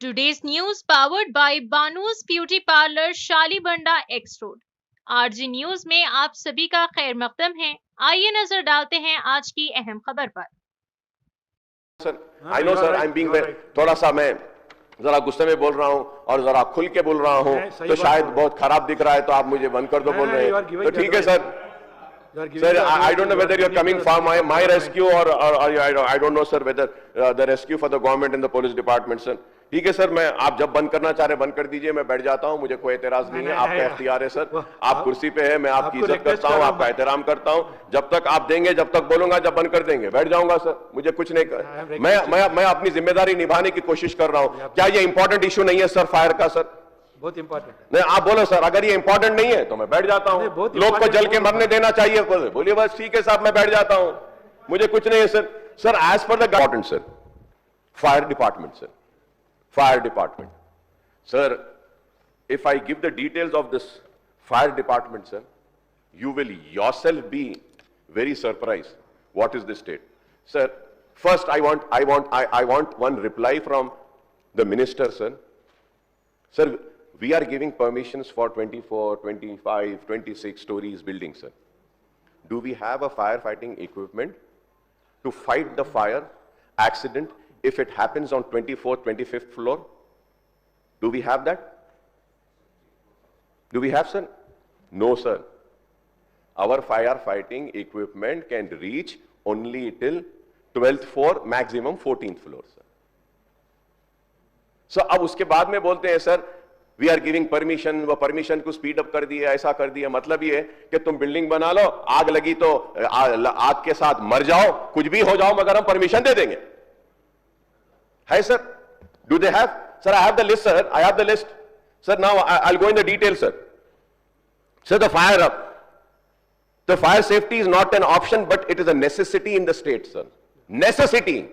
Today's news powered by Banu's beauty parlour Shalibanda X road. RG news में आप सभी का खैर मकदम है। आइए नजर डालते हैं आज की अहम खबर पर। Sir I know sir, I am being थोड़ा सा मैं जरा गुस्से में बोल रहा हूं और जरा खुल के बोल रहा हूं, तो शायद बहुत खराब दिख रहा है, तो आप मुझे बंद कर दो बोल रहे हैं, तो ठीक है sir. Sir, I don't know whether you're coming for my rescue or I don't know, sir, whether the rescue for the government and the police department, sir. ठीक है सर, मैं आप जब बंद करना चाह रहे बंद कर दीजिए, मैं बैठ जाता हूं, मुझे कोई एतराज नहीं है, आपका इख्तियार है सर, आप कुर्सी पे है, मैं आपकी इज्जत करता हूं, आपका एहतराम करता हूं, जब तक आप देंगे जब तक बोलूंगा, जब बंद कर देंगे बैठ जाऊंगा सर, मुझे कुछ नहीं कर, मैं अपनी जिम्मेदारी निभाने की कोशिश कर रहा हूं। क्या ये इंपॉर्टेंट इशू नहीं है सर, फायर का सर? बहुत इंपॉर्टेंट नहीं, आप बोलो सर, अगर ये इंपॉर्टेंट नहीं है तो मैं बैठ जाता हूं, लोग को जल के मरने देना चाहिए, बोलिए बस ठीक है साहब, मैं बैठ जाता हूं, मुझे कुछ नहीं है sir. Sir as per the government sir, fire department sir, fire department sir, if I give the details of this fire department sir, you will yourself be very surprised what is the state. Sir, first I want one reply from the minister sir. Sir, we are giving permissions for 24, 25, 26 stories buildings, sir. Do we have a firefighting equipment to fight the fire accident if it happens on 24th, 25th floor? Do we have that? Do we have, sir? No, sir. Our firefighting equipment can reach only till 12th floor, maximum 14th floor, sir. So, अब उसके बाद में बोलते हैं sir, we are giving permission, वो permission को speed up कर दिए, ऐसा कर दिया, मतलब ये है कि तुम बिल्डिंग बना लो, आग लगी तो आग के साथ मर जाओ, कुछ भी हो जाओ, मगर हम परमिशन दे देंगे। है sir? Do they have? Sir, I have the list sir, I have the list sir, now I will go in the detail sir. Sir, the fire safety is not an option, but it is a necessity in the state, sir. Necessity.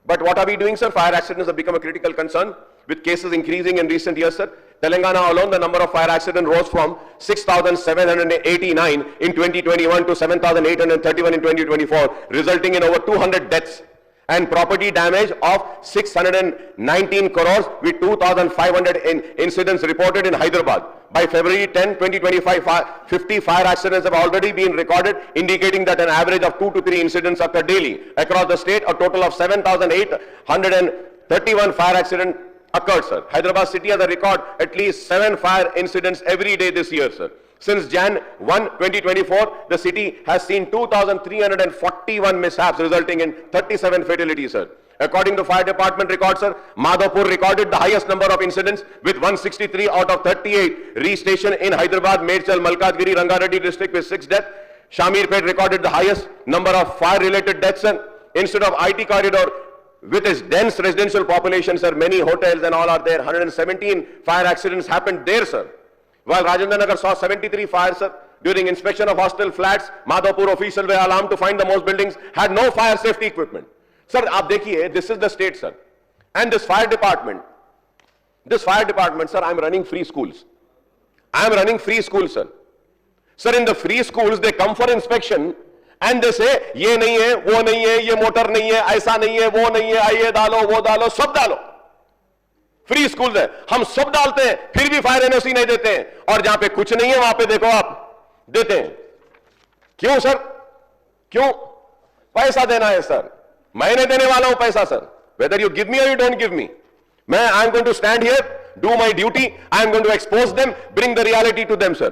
But what are we doing, sir? Fire accidents have become a critical concern, with cases increasing in recent years, sir. Telangana alone, the number of fire accidents rose from 6,789 in 2021 to 7,831 in 2024, resulting in over 200 deaths and property damage of 619 crores with 2,500 incidents reported in Hyderabad. By February 10, 2025, 50 fire accidents have already been recorded, indicating that an average of 2 to 3 incidents occur daily. Across the state, a total of 7,831 fire accidents occurred, sir. Hyderabad city has a record at least 7 fire incidents every day this year, sir. Since Jan 1, 2024, the city has seen 2,341 mishaps, resulting in 37 fatalities, sir. According to fire department records, sir, Madhapur recorded the highest number of incidents with 163 out of 38. Re-station in Hyderabad, Medchal, Malkatgiri, Rangareddy district with 6 deaths. Shamirpet recorded the highest number of fire-related deaths, sir. Instead of IT corridor, with its dense residential population, sir, many hotels and all are there. 117 fire accidents happened there, sir. While Rajendra Nagar saw 73 fires, sir, during inspection of hostel flats, Madhapur officials were alarmed to find the most buildings had no fire safety equipment. Sir, आप देखिए, this is the state, sir, and this fire department, sir, I'm running free schools. I'm running free schools, sir. Sir, in the free schools, they come for inspection and they say, ये नहीं है, वो नहीं है, ये motor नहीं है, ऐसा नहीं है, वो नहीं है, ये डालो, वो डालो, सब डालो। फ्री स्कूल है, हम सब डालते हैं, फिर भी फायर एनओसी नहीं देते हैं, और जहां पे कुछ नहीं है वहां पे देखो आप देते हैं। क्यों सर? क्यों? पैसा देना है सर, मैं नहीं देने वाला हूं पैसा sir, whether you give me और यू डोंट गिव मी, मैं I am going to stand here, do my duty, I am going to expose them, bring the reality to them sir.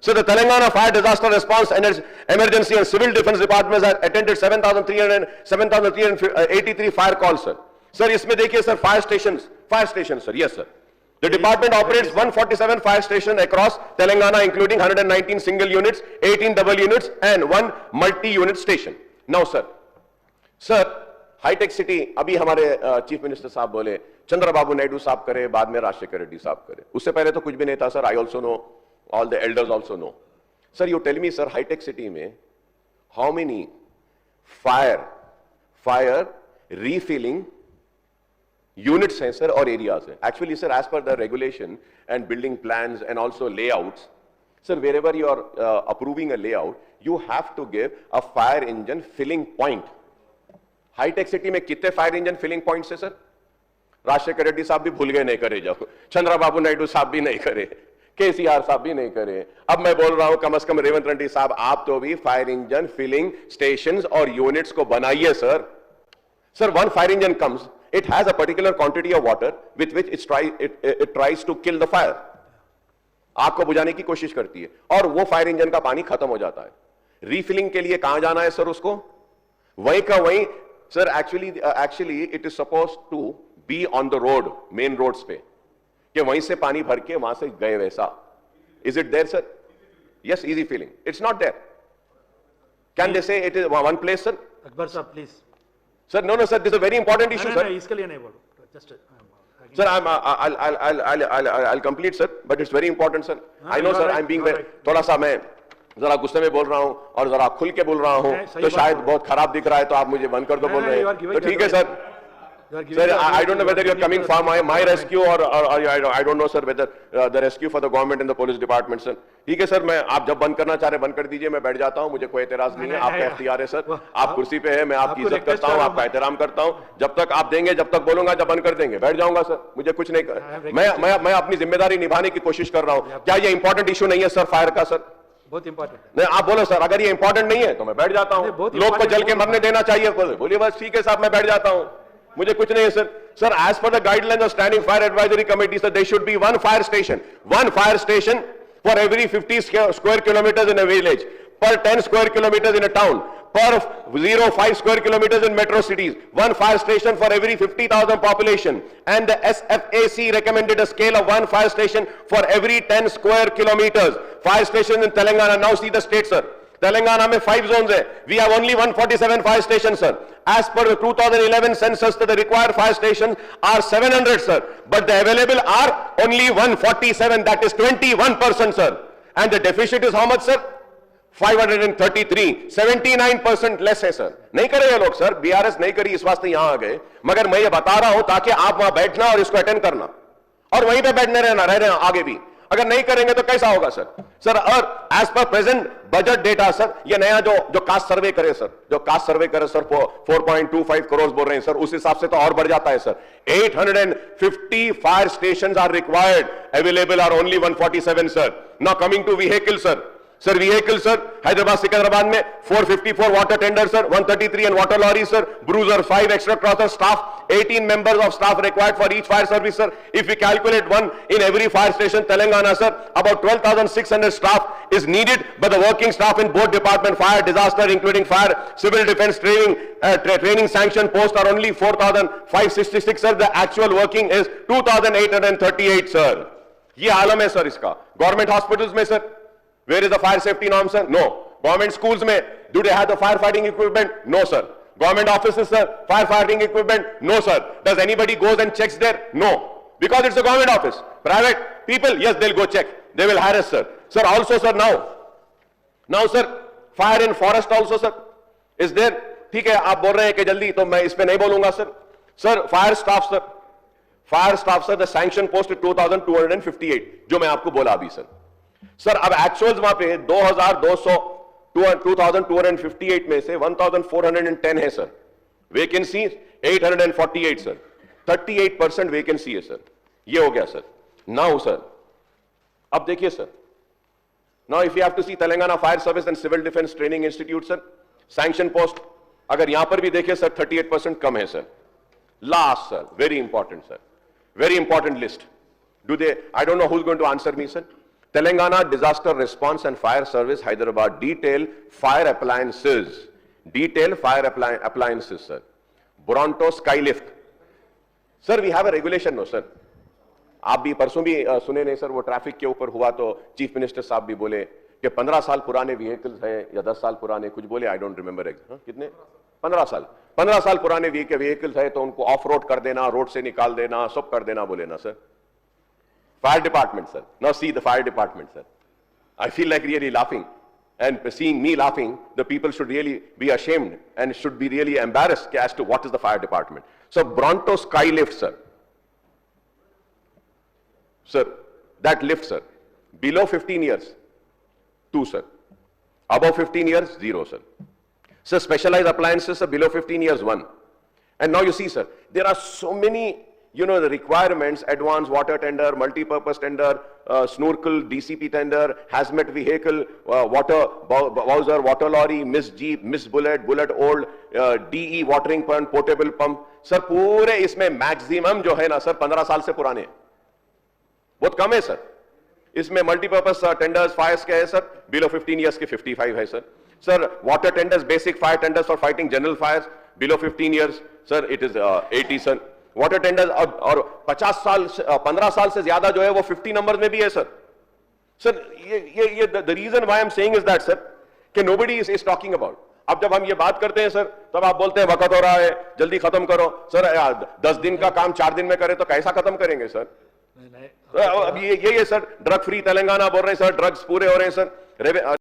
So the Telangana Fire Disaster Response Emergency and Civil Defense Departments have attended 7,383 fire calls, sir. Sir, इसमें देखिए sir, fire stations, sir, yes sir. The department operates 147 fire stations across Telangana, including 119 single units, 18 double units, and 1 multi-unit station. Now, sir, hitech city अभी हमारे chief minister साहब बोले, चंद्रबाबू नायडू साहब करे, बाद में राजशेखर रेड्डी साहब करे, उससे पहले तो कुछ भी नहीं था sir. I also know, all the elders also know. Sir, you tell me, sir, high-tech city mein how many fire refilling units hain sir or areas hain? Actually sir, as per the regulation and building plans and also layouts, sir, wherever you are approving a layout, you have to give a fire engine filling point. High-tech city mein kitne fire engine filling points hai sir? Rajasekhar Reddy साहब भी भूल गए नहीं करे, जब चंद्रबाबू नायडू साहब भी नहीं करे, केसीआर साहब भी नहीं करे। अब मैं बोल रहा हूं कम से कम रेवंत रेड्डी साहब आप तो भी फायर इंजन फिलिंग स्टेशंस और यूनिट्स को बनाइए sir. Sir, one fire engine comes, it has a particular quantity of water with which it tries to kill the fire, आग को बुझाने की कोशिश करती है, और वो फायर इंजन का पानी खत्म हो जाता है। रीफिलिंग के लिए कहां जाना है सर उसको? वहीं का वहीं sir. Actually it is suppose to be on the road, main roads पे, कि वहीं से पानी भर के वहां से गए वैसा। Is it there sir? Yes, easy feeling, it's not there. Can they say it is one place sir? Akbar sahab please sir. No sir, this is a very important issue sir. इसके लिए नहीं बोलो, just Sir, I'll complete, sir, but it's very important, sir. I know, sir, I'm being very, थोड़ा सा मैं जरा गुस्से में बोल रहा हूँ और जरा खुल के बोल रहा हूँ, तो शायद बहुत खराब दिख रहा है, तो आप मुझे बंद कर दो बोल रहे हैं, तो ठीक है sir. Sir, I don't know whether you're coming for my rescue or I don't know, sir, whether the rescue for the government and the police department, sir. ठीक है सर, मैं आप जब बंद करना चाह रहे बंद कर दीजिए, मैं बैठ जाता हूं, मुझे कोई एतराज नहीं है, आपका इख्तियार है सर। आप कुर्सी पे है, मैं आपकी इज्जत करता हूं, आपका एहतराम करता हूं। जब तक आप देंगे, जब तक बोलूंगा, जब बंद कर देंगे बैठ जाऊंगा सर, मुझे कुछ नहीं कर, मैं अपनी जिम्मेदारी निभाने की कोशिश कर रहा हूं। क्या ये इंपॉर्टेंट इशू नहीं है सर फायर का सर? बहुत इंपॉर्टेंट नहीं, आप बोलो सर, अगर ये इंपॉर्टेंट नहीं है तो मैं बैठ जाता हूं। लोग को जल के मरने देना चाहिए, बोलिए बस ठीक है साहब, मैं बैठ जाता हूं, मुझे कुछ नहीं है sir. Sir, as per the guidelines of Standing Fire Advisory Committee, sir, there should be one fire station for every 50 square kilometers in a village, per 10 square kilometers in a town, per 0.5 square kilometers in metro cities, one fire station for every 50,000 population, and the SFAC recommended a scale of one fire station for every 10 square kilometers. Fire stations in Telangana, now see the state, sir. Telangana में 5 zones है. We have only 147 fire stations, sir. As per the 2011 census, the required fire stations are 700, sir. But the available are only 147. That is 21%, sir. And the deficit is how much, sir? 533. 79% less है, sir. नहीं करे ये लोग, sir. BRS नहीं करी, इस वास्ते यहाँ आ गए. मगर मैं ये बता रहा हूं ताकि आप वहां बैठना और इसको अटेंड करना और वहीं पे बैठने रहना आगे भी। अगर नहीं करेंगे तो कैसा होगा सर? सर, और as per present budget data sir, ये नया जो कास्ट सर्वे करे सर, जो कास्ट सर्वे करे सर 4.25 करोड़ बोल रहे हैं सर, उस हिसाब से तो और बढ़ जाता है sir. 850 fire stations are required, available are only 147 sir. Now coming to vehicle sir. Sir vehicle sir, Hyderabad Secunderabad में 454 water tender sir, 133 and water lorry sir, bruiser 5 extra crosser staff, 18 members of staff required for each fire service sir. If we calculate one in every fire station Telangana sir, about 12,600 staff is needed, but the working staff in both department, fire, disaster including fire, civil defense training, training sanction post are only 4,566 sir. The actual working is 2,838 sir. ये आलम है sir इसका। Government hospitals में sir, where is the fire safety norm sir? No. Government schools mein, do they have the firefighting equipment? No sir. Government offices sir, firefighting equipment? No sir. Does anybody goes and checks there? No. Because it's a government office. Private people, yes, they'll go check. They will harass sir. Sir, also sir, now sir, fire in forest also sir is there. ठीक है, आप बोल रहे हैं कि जल्दी, तो मैं इस पे नहीं बोलूंगा sir. Sir fire staff sir, the sanction post 2258 जो मैं आपको बोला अभी सर। सर अब एक्चुअल्स वहां पे 2258 में से 1410 है सर। वैकेंसी 848 सर, 38% वैकेंसी है सर। ये हो गया सर। नाउ सर, अब देखिए sir, now if you have to see Telangana fire service and civil defence training institute sir, sanction post अगर यहां पर भी देखें सर 38% कम है sir. Last sir, very important sir, very important list. Do they, I don't know who is going to answer me sir. Telangana Disaster Response and Fire Service Hyderabad detail fire appliances, sir. Bronto Skylift sir, we have a regulation no sir. आप भी परसों भी सुने नहीं sir, वो traffic के ऊपर हुआ तो चीफ मिनिस्टर साहब भी बोले कि 15 साल पुराने व्हीकल्स हैं या 10 साल पुराने, कुछ बोले, आई डोंट रिमेंबर कितने, 15 साल पुराने व्हीकल्स है तो उनको ऑफ रोड कर देना, रोड से निकाल देना, सब कर देना बोले ना sir. Fire department, sir. Now see the fire department, sir. I feel like really laughing. And seeing me laughing, the people should really be ashamed and should be really embarrassed as to what is the fire department. So Bronto Skylift, sir. Sir, that lift, sir. Below 15 years, 2, sir. Above 15 years, 0, sir. So specialized appliances, sir, below 15 years, 1. And now you see, sir, there are so many you know, the requirements, advanced water tender, multi-purpose tender, snorkel, DCP tender, hazmat vehicle, water, Bowser, water lorry, Miss Jeep, Miss Bullet, Bullet Old, DE watering pump, portable pump. Sir पूरे इसमें maximum जो है ना sir 15 साल से पुराने, बहुत कम है सर। इसमें मल्टीपर्पज टेंडर्स फायर्स के है सर, बिलो 15 इयर्स के 55 है sir. Sir water tenders, basic fire tenders for fighting general fires, below 15 years sir, it is 80 sir. Water tenders और 50 साल 15 साल से ज्यादा जो है वो 50 नंबर में भी है सर। सर ये the reason why I am saying is that sir कि नोबडी इज टॉकिंग अबाउट। अब जब हम ये बात करते हैं सर, तब आप बोलते हैं वक्त हो रहा है, जल्दी खत्म करो। सर 10 दिन का काम 4 दिन में करें तो कैसा खत्म करेंगे सर? नहीं, अब ये सर ड्रग फ्री तेलंगाना बोल रहे हैं सर, ड्रग्स पूरे हो रहे हैं सर।